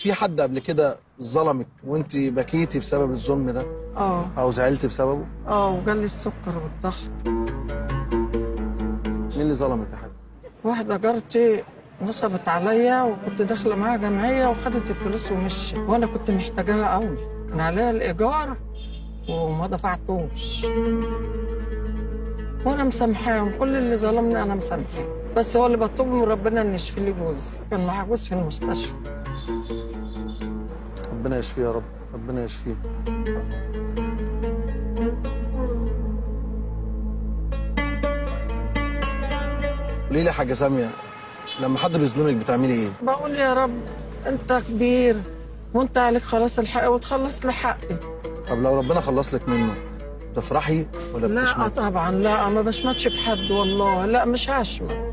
في حد قبل كده ظلمك وانت بكيتي بسبب الظلم ده؟ او زعلتي بسببه؟ وجالي السكر والضغط. مين اللي ظلمك يا حاج؟ واحدة جارتي نصبت عليا وكنت داخلة معاها جمعية وخدت الفلوس ومشيت، وانا كنت محتاجاها قوي، كان عليها الايجار وما دفعتوش، وانا مسامحاهم. كل اللي ظلمني انا مسامحاه، بس هو اللي بطلب من ربنا ان يشفي لي جوزي، كان معاه جوز في المستشفى. ربنا يشفيه يا رب، ربنا يشفيه. قولي لي يا حاجه ساميه، لما حد بيظلمك بتعملي ايه؟ بقول يا رب انت كبير وانت عليك خلاص الحق وتخلص لي حقي. طب لو ربنا خلص لك منه تفرحي ولا بتشمتي؟ لا طبعا، لا ما بشمتش بحد والله، لا مش هشمت.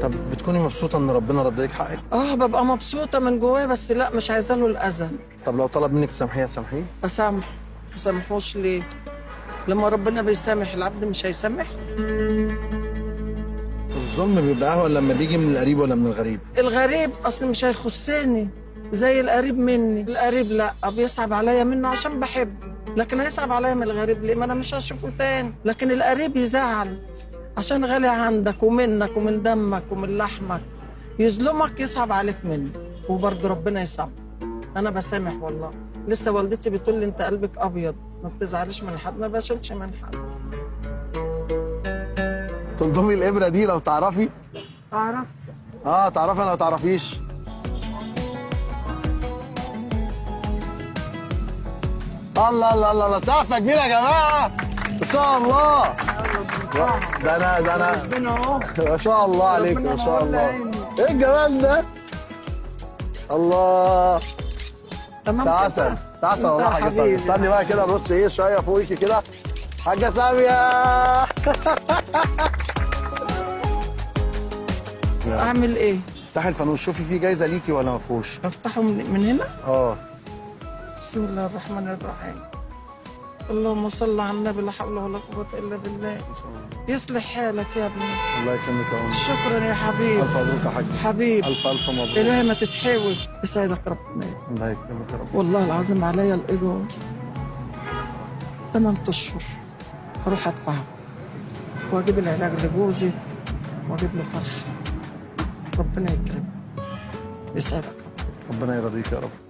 طب بتكوني مبسوطه ان ربنا رد لك حقك؟ ببقى مبسوطه من جوايا، بس لا مش عايزه له الاذى. طب لو طلب منك تسامحيه هتسامحيه؟ بسامحه. ما سامحوش ليه؟ لما ربنا بيسامح العبد مش هيسامح؟ الظلم بيبقى اهون لما بيجي من القريب ولا من الغريب؟ الغريب اصل مش هيخصني زي القريب مني. القريب لا، بيصعب عليا منه عشان بحبه، لكن هيصعب عليا من الغريب ليه؟ ما انا مش هشوفه تاني. لكن القريب يزعل عشان غالي عندك ومنك ومن دمك ومن لحمك، يظلمك يصعب عليك منه، وبرضه ربنا يسامحك. انا بسامح والله. لسه والدتي بتقول لي انت قلبك ابيض، ما بتزعليش من حد. ما بشيلش من حد. تلضمي الابره دي لو تعرفي؟ اعرف. تعرفي ولا ما تعرفيش؟ الله الله الله الله، سقفه كبيره يا جماعه ما شاء الله. ده انا ربنا اهو ما شاء الله عليك، ما شاء الله. ايه الجمال ده؟ الله. تمام. تعسل تعسل والله يا حاجه ساميه. استني بقى كده نرش شويه فوقيكي كده حاجه ساميه. اعمل ايه؟ افتحي الفانوس شوفي فيه جايزه ليكي ولا ما فيهوش. افتحه من هنا؟ بسم الله الرحمن الرحيم. اللهم صل على النبي، لا حول ولا قوة إلا بالله. يصلح حالك يا ابني. الله يكرمك يا أمي. شكرا يا حبيبي. ألف مبروك يا حاج. حبيبي. ألف ألف مبروك. إلهي ما تتحول. يسعدك ربنا. الله يكرمك يا رب. والله العظيم عليا الإيجار 8 أشهر، هروح أدفعه وأجيب العلاج لجوزي وأجيب له فرخة. ربنا يكرمك. يسعدك ربنا. ربنا يرضيك يا رب.